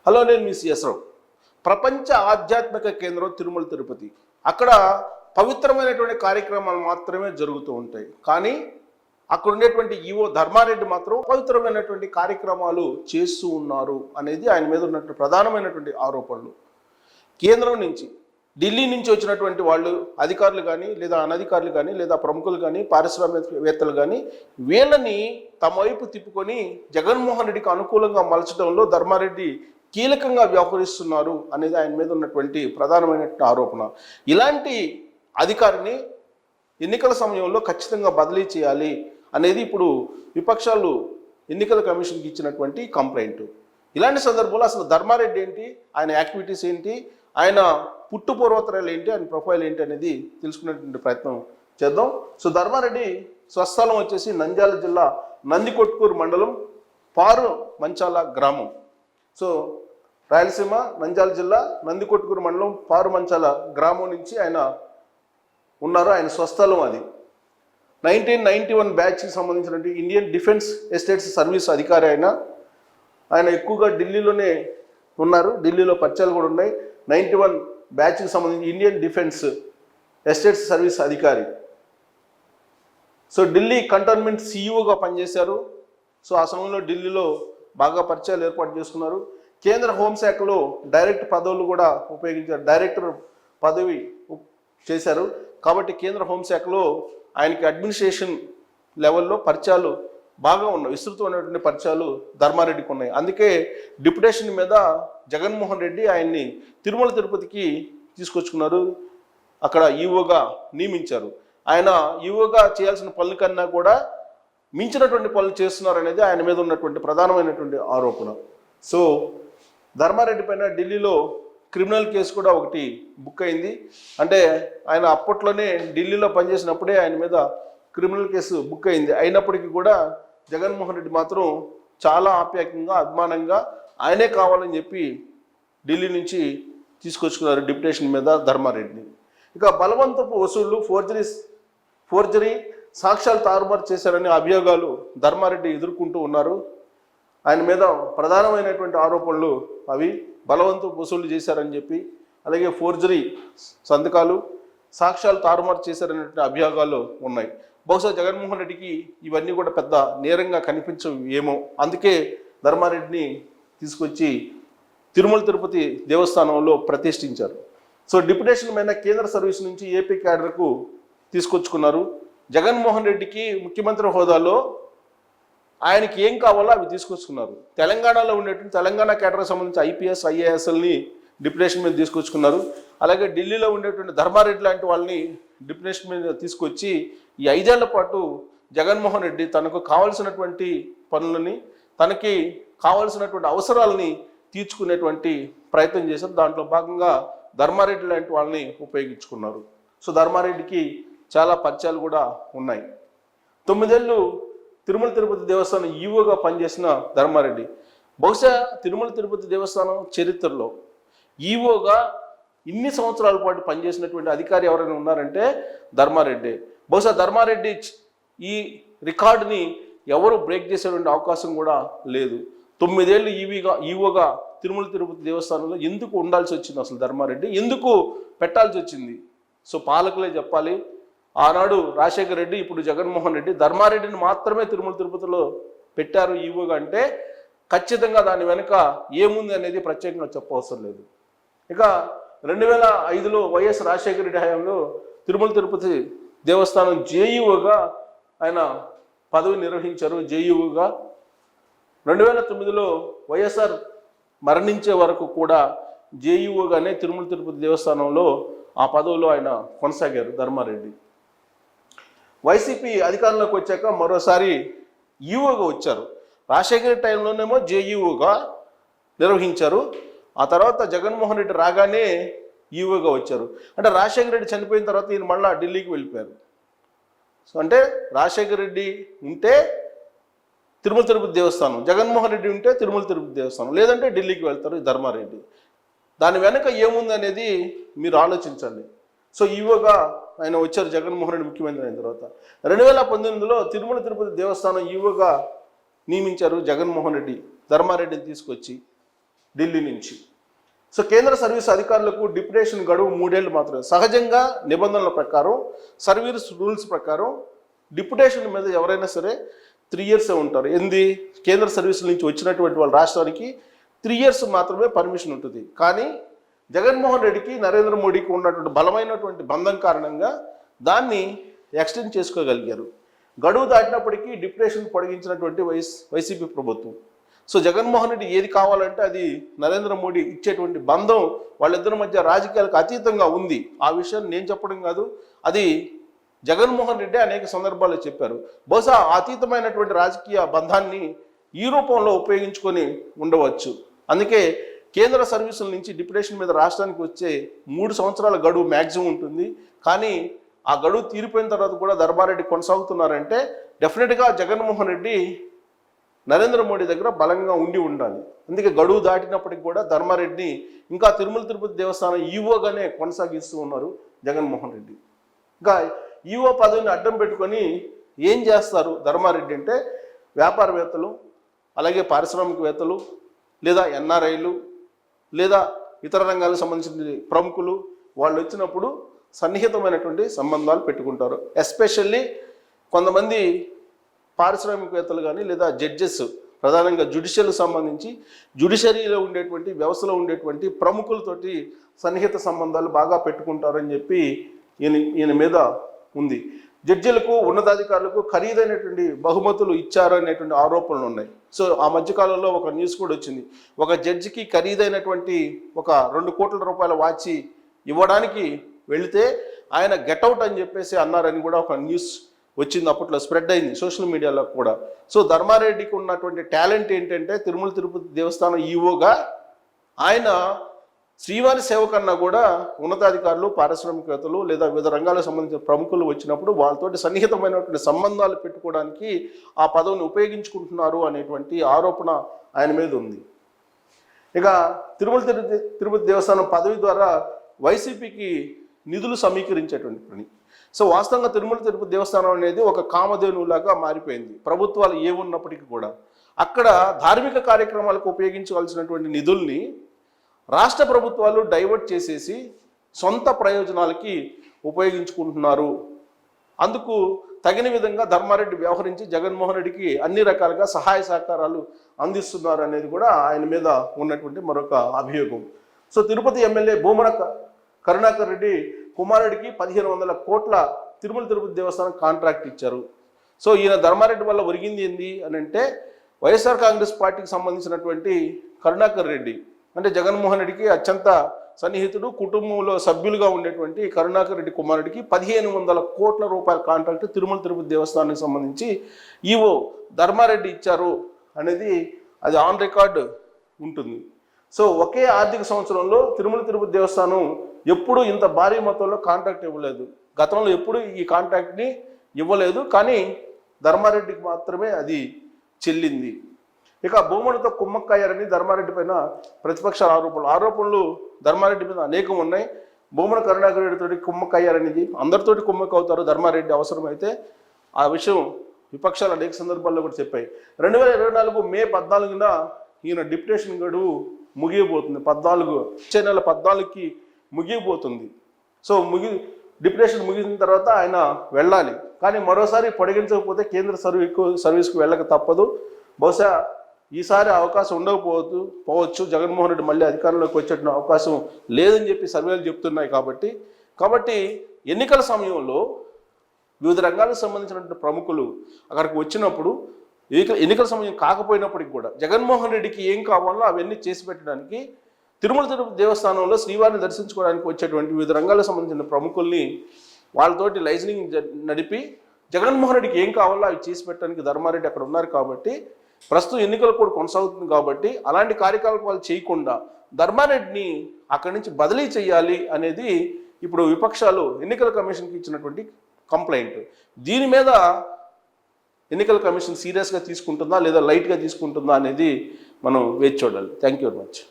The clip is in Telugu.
హలో, నేను మీ సిఎస్ రావు. ప్రపంచ ఆధ్యాత్మిక కేంద్రం తిరుమల తిరుపతి. అక్కడ పవిత్రమైనటువంటి కార్యక్రమాలు మాత్రమే జరుగుతూ ఉంటాయి. కానీ అక్కడ ఉండేటువంటి ఈవో ధర్మారెడ్డి మాత్రం పవిత్రమైనటువంటి కార్యక్రమాలు చేస్తూ ఉన్నారు అనేది ఆయన మీద ఉన్నటువంటి ప్రధానమైనటువంటి ఆరోపణలు. కేంద్రం నుంచి, ఢిల్లీ నుంచి వచ్చినటువంటి వాళ్ళు, అధికారులు కానీ లేదా అనధికారులు కానీ లేదా ప్రముఖులు కానీ పారిశ్రామికవేత్తలు కానీ వీళ్ళని తమ వైపు తిప్పుకొని జగన్మోహన్ రెడ్డికి అనుకూలంగా మలచడంలో ధర్మారెడ్డి కీలకంగా వ్యవహరిస్తున్నారు అనేది ఆయన మీద ఉన్నటువంటి ప్రధానమైనటువంటి ఆరోపణ. ఇలాంటి అధికారిని ఎన్నికల సమయంలో ఖచ్చితంగా బదిలీ చేయాలి అనేది ఇప్పుడు విపక్షాలు ఎన్నికల కమిషన్కి ఇచ్చినటువంటి కంప్లైంట్. ఇలాంటి సందర్భంలో అసలు ధర్మారెడ్డి ఏంటి, ఆయన యాక్టివిటీస్ ఏంటి, ఆయన పుట్టు పూర్వోత్తరాలు ఏంటి, ఆయన ప్రొఫైల్ ఏంటి అనేది తెలుసుకునేటువంటి ప్రయత్నం చేద్దాం. సో ధర్మారెడ్డి స్వస్థలం వచ్చేసి నంద్యాల జిల్లా నందికొట్కూరు మండలం పారు మంచాల గ్రామం. సో రాయలసీమ నంద్యాల జిల్లా నందికొట్కూరు మండలం పారు మంచాల గ్రామం నుంచి ఆయన ఉన్నారు. ఆయన స్వస్థలం అది. 1991 బ్యాచ్కి సంబంధించినటువంటి ఇండియన్ డిఫెన్స్ ఎస్టేట్స్ సర్వీస్ అధికారి ఆయన ఎక్కువగా ఢిల్లీలోనే ఉన్నారు. ఢిల్లీలో పరిచయాలు కూడా ఉన్నాయి. 91 బ్యాచ్కి సంబంధించి ఇండియన్ డిఫెన్స్ ఎస్టేట్స్ సర్వీస్ అధికారి. సో ఢిల్లీ కంటోన్మెంట్ సిఇఓగా పనిచేశారు. సో ఆ సమయంలో ఢిల్లీలో బాగా పరిచయాలు ఏర్పాటు చేసుకున్నారు. కేంద్ర హోంశాఖలో డైరెక్ట్ పదవులు కూడా ఉపయోగించారు, డైరెక్టర్ పదవి చేశారు. కాబట్టి కేంద్ర హోంశాఖలో ఆయనకి అడ్మినిస్ట్రేషన్ లెవెల్లో పరిచయాలు బాగా ఉన్నాయి, విస్తృతమైనటువంటి పరిచయాలు ధర్మారెడ్డికి ఉన్నాయి. అందుకే డిప్యుటేషన్ మీద జగన్మోహన్ రెడ్డి ఆయన్ని తిరుమల తిరుపతికి తీసుకొచ్చుకున్నారు, అక్కడ ఈవోగా నియమించారు. ఆయన ఈవోగా చేయాల్సిన పనుల కన్నా కూడా మించినటువంటి పనులు చేస్తున్నారు అనేది ఆయన మీద ఉన్నటువంటి ప్రధానమైనటువంటి ఆరోపణ. సో ధర్మారెడ్డి పైన ఢిల్లీలో క్రిమినల్ కేసు కూడా ఒకటి బుక్ అయింది. అంటే ఆయన అప్పట్లోనే ఢిల్లీలో పనిచేసినప్పుడే ఆయన మీద క్రిమినల్ కేసు బుక్ అయింది. అయినప్పటికీ కూడా జగన్మోహన్ రెడ్డి మాత్రం చాలా ఆప్యాయంగా, అభిమానంగా ఆయనే కావాలని చెప్పి ఢిల్లీ నుంచి తీసుకొచ్చుకున్నారు డిప్యుటేషన్ మీద ధర్మారెడ్డిని. ఇక బలవంతపు వసూళ్లు, ఫోర్జరీ, సాక్ష్యాలు తారుమారు చేశారనే అభియోగాలు ధర్మారెడ్డి ఎదుర్కొంటూ ఉన్నారు. ఆయన మీద ప్రధానమైనటువంటి ఆరోపణలు అవి బలవంతపు వసూళ్లు చేశారని చెప్పి, అలాగే ఫోర్జరీ సంతకాలు, సాక్ష్యాలు తారుమారు చేశారనేటువంటి అభియోగాలు ఉన్నాయి. బహుశా జగన్మోహన్ రెడ్డికి ఇవన్నీ కూడా పెద్ద నేరంగా కనిపించవు ఏమో, అందుకే ధర్మారెడ్డిని తీసుకొచ్చి తిరుమల తిరుపతి దేవస్థానంలో ప్రతిష్ఠించారు. సో డిప్యుటేషన్ మీద కేంద్ర సర్వీస్ నుంచి ఏపీ క్యాడర్కు తీసుకొచ్చుకున్నారు. జగన్మోహన్ రెడ్డికి ముఖ్యమంత్రి హోదాలో ఆయనకి ఏం కావాలో అవి తీసుకొచ్చుకున్నారు. తెలంగాణలో ఉండేటువంటి తెలంగాణ క్యాడర్కి సంబంధించి ఐపీఎస్, ఐఏఎస్ఎల్ని డిప్యుటేషన్ మీద తీసుకొచ్చుకున్నారు. అలాగే ఢిల్లీలో ఉండేటువంటి ధర్మారెడ్డి లాంటి వాళ్ళని డిప్యుటేషన్ మీద తీసుకొచ్చి ఈ 5 ఏళ్ల పాటు జగన్మోహన్ రెడ్డి తనకు కావాల్సినటువంటి పనులని, తనకి కావాల్సినటువంటి అవసరాలని తీర్చుకునేటువంటి ప్రయత్నం చేశారు. దాంట్లో భాగంగా ధర్మారెడ్డి లాంటి వాళ్ళని ఉపయోగించుకున్నారు. సో ధర్మారెడ్డికి చాలా పరిచయాలు కూడా ఉన్నాయి. 9 ఏళ్ళు తిరుమల తిరుపతి దేవస్థానం ఈవోగా పనిచేసిన ధర్మారెడ్డి. బహుశా తిరుమల తిరుపతి దేవస్థానం చరిత్రలో ఈవోగా ఇన్ని సంవత్సరాల పాటు పనిచేసినటువంటి అధికారి ఎవరైనా ఉన్నారంటే ధర్మారెడ్డి. బహుశా ధర్మారెడ్డి ఈ రికార్డుని ఎవరు బ్రేక్ చేసేటువంటి అవకాశం కూడా లేదు. 9 ఏళ్ళు ఈవోగా తిరుమల తిరుపతి దేవస్థానంలో ఎందుకు ఉండాల్సి వచ్చింది, అసలు ధర్మారెడ్డి ఎందుకు పెట్టాల్సి వచ్చింది? సో పాలకులే చెప్పాలి. ఆనాడు రాజశేఖర రెడ్డి, ఇప్పుడు జగన్మోహన్ రెడ్డి ధర్మారెడ్డిని మాత్రమే తిరుమల తిరుపతిలో పెట్టారు ఈవోగా అంటే ఖచ్చితంగా దాని వెనుక ఏముంది అనేది ప్రత్యేకంగా చెప్పవసరం లేదు. ఇక 2005లో వైఎస్ రాజశేఖర రెడ్డి హయాంలో తిరుమల తిరుపతి దేవస్థానం జేఈఓగా ఆయన పదవి నిర్వహించారు. జేఈఓగా 2009లో వైఎస్ఆర్ మరణించే వరకు కూడా జేఈఓగానే తిరుమల తిరుపతి దేవస్థానంలో ఆ పదవిలో ఆయన కొనసాగారు ధర్మారెడ్డి. వైసీపీ అధికారంలోకి వచ్చాక మరోసారి ఈఓగా వచ్చారు. రాజశేఖర టైంలోనేమో జేఈఓగా నిర్వహించారు. ఆ తర్వాత జగన్మోహన్ రెడ్డి రాగానే ఈఓగా వచ్చారు. అంటే రాజశేఖర రెడ్డి చనిపోయిన తర్వాత ఈయన మళ్ళీ ఢిల్లీకి వెళ్ళిపోయారు. సో అంటే రాజశేఖర రెడ్డి ఉంటే తిరుమల తిరుపతి దేవస్థానం, జగన్మోహన్ రెడ్డి ఉంటే తిరుమల తిరుపతి దేవస్థానం, లేదంటే ఢిల్లీకి వెళ్తారు ధర్మారెడ్డి. దాని వెనక ఏముంది అనేది మీరు ఆలోచించండి. సో ఈవోగా ఆయన వచ్చారు జగన్మోహన్ రెడ్డి ముఖ్యమంత్రి అయిన తర్వాత. 2019లో తిరుమల తిరుపతి దేవస్థానం ఈవోగా నియమించారు జగన్మోహన్ రెడ్డి ధర్మారెడ్డిని తీసుకొచ్చి. ఢిల్లీ నుంచి. సో కేంద్ర సర్వీస్ అధికారులకు డిప్యుటేషన్ గడువు 3 ఏళ్ళు మాత్రమే. సహజంగా నిబంధనల ప్రకారం, సర్వీస్ రూల్స్ ప్రకారం డిప్యుటేషన్ మీద ఎవరైనా సరే 3 ఇయర్సే ఉంటారు. కేంద్ర సర్వీసుల నుంచి వచ్చినటువంటి వాళ్ళ రాష్ట్రానికి 3 ఇయర్స్ మాత్రమే పర్మిషన్ ఉంటుంది. కానీ జగన్మోహన్ రెడ్డికి, నరేంద్ర మోడీకి ఉన్నటువంటి బలమైనటువంటి బంధం కారణంగా దాన్ని ఎక్స్టెండ్ చేసుకోగలిగారు. గడువు దాటినప్పటికీ డిప్యుటేషన్ పొడిగించినటువంటి వైసీపీ ప్రభుత్వం. సో జగన్మోహన్ రెడ్డి ఏది కావాలంటే అది నరేంద్ర మోడీ ఇచ్చేటువంటి బంధం వాళ్ళిద్దరి మధ్య రాజకీయాలకు అతీతంగా ఉంది. ఆ విషయాన్ని నేను చెప్పడం కాదు, అది జగన్మోహన్ రెడ్డి అనేక సందర్భాల్లో చెప్పారు. బహుశా అతీతమైనటువంటి రాజకీయ బంధాన్ని ఈ రూపంలో ఉపయోగించుకొని ఉండవచ్చు. అందుకే కేంద్ర సర్వీసుల నుంచి డిప్యుటేషన్ మీద రాష్ట్రానికి వచ్చే 3 సంవత్సరాల గడువు మ్యాక్సిమం ఉంటుంది. కానీ ఆ గడువు తీరిపోయిన తర్వాత కూడా ధర్మారెడ్డి కొనసాగుతున్నారంటే డెఫినెట్గా జగన్మోహన్ రెడ్డి నరేంద్ర మోడీ దగ్గర బలంగా ఉండాలి. అందుకే గడువు దాటినప్పటికి కూడా ధర్మారెడ్డిని ఇంకా తిరుమల తిరుపతి దేవస్థానం ఈవోగానే కొనసాగిస్తూ ఉన్నారు జగన్మోహన్ రెడ్డి. ఇంకా ఈవో పదవిని అడ్డం పెట్టుకొని ఏం చేస్తారు ధర్మారెడ్డి అంటే, వ్యాపారవేత్తలు, అలాగే పారిశ్రామికవేత్తలు, లేదా ఎన్ఆర్ఐలు, లేదా ఇతర రంగాలకు సంబంధించిన ప్రముఖులు వాళ్ళు వచ్చినప్పుడు సన్నిహితమైనటువంటి సంబంధాలు పెట్టుకుంటారు. ఎస్పెషల్లీ కొంతమంది పారిశ్రామికవేత్తలు కానీ లేదా జడ్జెస్, ప్రధానంగా జ్యుడిషియల్కి సంబంధించి జ్యుడిషియరీలో ఉండేటువంటి వ్యవస్థలో ఉండేటువంటి ప్రముఖులతోటి సన్నిహిత సంబంధాలు బాగా పెట్టుకుంటారని చెప్పి ఈయన మీద ఉంది. జడ్జిలకు, ఉన్నతాధికారులకు ఖరీదైనటువంటి బహుమతులు ఇచ్చారనేటువంటి ఆరోపణలు ఉన్నాయి. సో ఆ మధ్యకాలంలో ఒక న్యూస్ కూడా వచ్చింది. ఒక జడ్జికి ఖరీదైనటువంటి ఒక 2 కోట్ల రూపాయల వాచి ఇవ్వడానికి వెళితే ఆయన గెట్అవుట్ అని చెప్పేసి అన్నారని కూడా ఒక న్యూస్ వచ్చింది. అప్పట్లో స్ప్రెడ్ అయింది సోషల్ మీడియాలో కూడా. సో ధర్మారెడ్డికి ఉన్నటువంటి టాలెంట్ ఏంటంటే, తిరుమల తిరుపతి దేవస్థానం ఈవోగా ఆయన శ్రీవారి సేవ కన్నా కూడా ఉన్నతాధికారులు, పారిశ్రామికవేత్తలు లేదా వివిధ రంగాలకు సంబంధించిన ప్రముఖులు వచ్చినప్పుడు వాళ్ళతోటి సన్నిహితమైనటువంటి సంబంధాలు పెట్టుకోవడానికి ఆ పదవిని ఉపయోగించుకుంటున్నారు అనేటువంటి ఆరోపణ ఆయన మీద ఉంది. ఇక తిరుమల తిరుపతి దేవస్థానం పదవి ద్వారా వైసీపీకి నిధులు సమీకరించేటువంటి పని. సో వాస్తవంగా తిరుమల తిరుపతి దేవస్థానం అనేది ఒక కామధేనులాగా మారిపోయింది. ప్రభుత్వాలు ఏమున్నప్పటికీ కూడా అక్కడ ధార్మిక కార్యక్రమాలకు ఉపయోగించవలసినటువంటి నిధుల్ని రాష్ట్ర ప్రభుత్వాలు డైవర్ట్ చేసేసి సొంత ప్రయోజనాలకి ఉపయోగించుకుంటున్నారు. అందుకు తగిన విధంగా ధర్మారెడ్డి వ్యవహరించి జగన్మోహన్ రెడ్డికి అన్ని రకాలుగా సహాయ సహకారాలు అందిస్తున్నారు అనేది కూడా ఆయన మీద ఉన్నటువంటి మరొక అభియోగం. సో తిరుపతి ఎమ్మెల్యే భూమన కరుణాకర్ రెడ్డి కుమారుడికి 1500 కోట్ల తిరుమల తిరుపతి దేవస్థానం కాంట్రాక్ట్ ఇచ్చారు. సో ఈయన ధర్మారెడ్డి వల్ల ఒరిగింది ఏంది అని అంటే, వైఎస్ఆర్ కాంగ్రెస్ పార్టీకి సంబంధించినటువంటి కరుణాకర్ రెడ్డి అంటే జగన్మోహన్ రెడ్డికి అత్యంత సన్నిహితుడు, కుటుంబంలో సభ్యులుగా ఉండేటువంటి కరుణాకర్ రెడ్డి కుమారుడికి 1500 కోట్ల రూపాయల కాంట్రాక్ట్ తిరుమల తిరుపతి దేవస్థానానికి సంబంధించి ఈవో ధర్మారెడ్డి ఇచ్చారు అనేది అది ఆన్ రికార్డ్ ఉంటుంది. సో ఒకే ఆర్థిక సంవత్సరంలో తిరుమల తిరుపతి దేవస్థానం ఎప్పుడు ఇంత భారీ మొత్తంలో కాంట్రాక్ట్ ఇవ్వలేదు. గతంలో ఎప్పుడు ఈ కాంట్రాక్ట్ని ఇవ్వలేదు, కానీ ధర్మారెడ్డికి మాత్రమే అది చెల్లింది. ఇక భూములతో కుమ్మక్కయ్యారని ధర్మారెడ్డి పైన ప్రతిపక్షాల ఆరోపణలు ధర్మారెడ్డి మీద అనేకం ఉన్నాయి. భూముల కరుణాకర్ రెడ్డితోటి కుమ్మక్కయ్యారనేది, అందరితోటి కుమ్మక్కవుతారు ధర్మారెడ్డి అవసరమైతే. ఆ విషయం విపక్షాలు అనేక సందర్భాల్లో కూడా చెప్పాయి. 2024 మే 14న ఈయన డిప్యుటేషన్ గడువు ముగియబోతుంది. 14 వచ్చే నెల 14కి ముగియబోతుంది. సో డిప్యుటేషన్ ముగిసిన తర్వాత ఆయన వెళ్ళాలి. కానీ మరోసారి పొడిగించకపోతే కేంద్ర సర్వీస్కు వెళ్ళక తప్పదు. బహుశా ఈసారి అవకాశం ఉండకపోవచ్చు. జగన్మోహన్ రెడ్డి మళ్ళీ అధికారంలోకి వచ్చే అవకాశం లేదని చెప్పి సర్వేలు చెప్తున్నాయి. కాబట్టి ఎన్నికల సమయంలో వివిధ రంగాలకు సంబంధించినటువంటి ప్రముఖులు అక్కడికి వచ్చినప్పుడు, ఎన్నికల సమయం కాకపోయినప్పటికీ కూడా జగన్మోహన్ రెడ్డికి ఏం కావాలో అవన్నీ చేసి పెట్టడానికి తిరుమల తిరుపతి దేవస్థానంలో శ్రీవారిని దర్శించుకోవడానికి వచ్చేటువంటి వివిధ రంగాలకు సంబంధించిన ప్రముఖుల్ని వాళ్ళతోటి లైజనింగ్ నడిపి జగన్మోహన్ రెడ్డికి ఏం కావాలో అవి చేసి పెట్టడానికి ధర్మారెడ్డి అక్కడ ఉన్నారు. కాబట్టి ప్రస్తుతం ఎన్నికలు కూడా కొనసాగుతుంది. కాబట్టి అలాంటి కార్యకలాపాలు చేయకుండా ధర్మారెడ్డిని అక్కడి నుంచి బదిలీ చేయాలి అనేది ఇప్పుడు విపక్షాలు ఎన్నికల కమిషన్కి ఇచ్చినటువంటి కంప్లైంట్. దీని మీద ఎన్నికల కమిషన్ సీరియస్గా తీసుకుంటుందా లేదా లైట్గా తీసుకుంటుందా అనేది మనం వేచి చూడాలి. Thank you very much.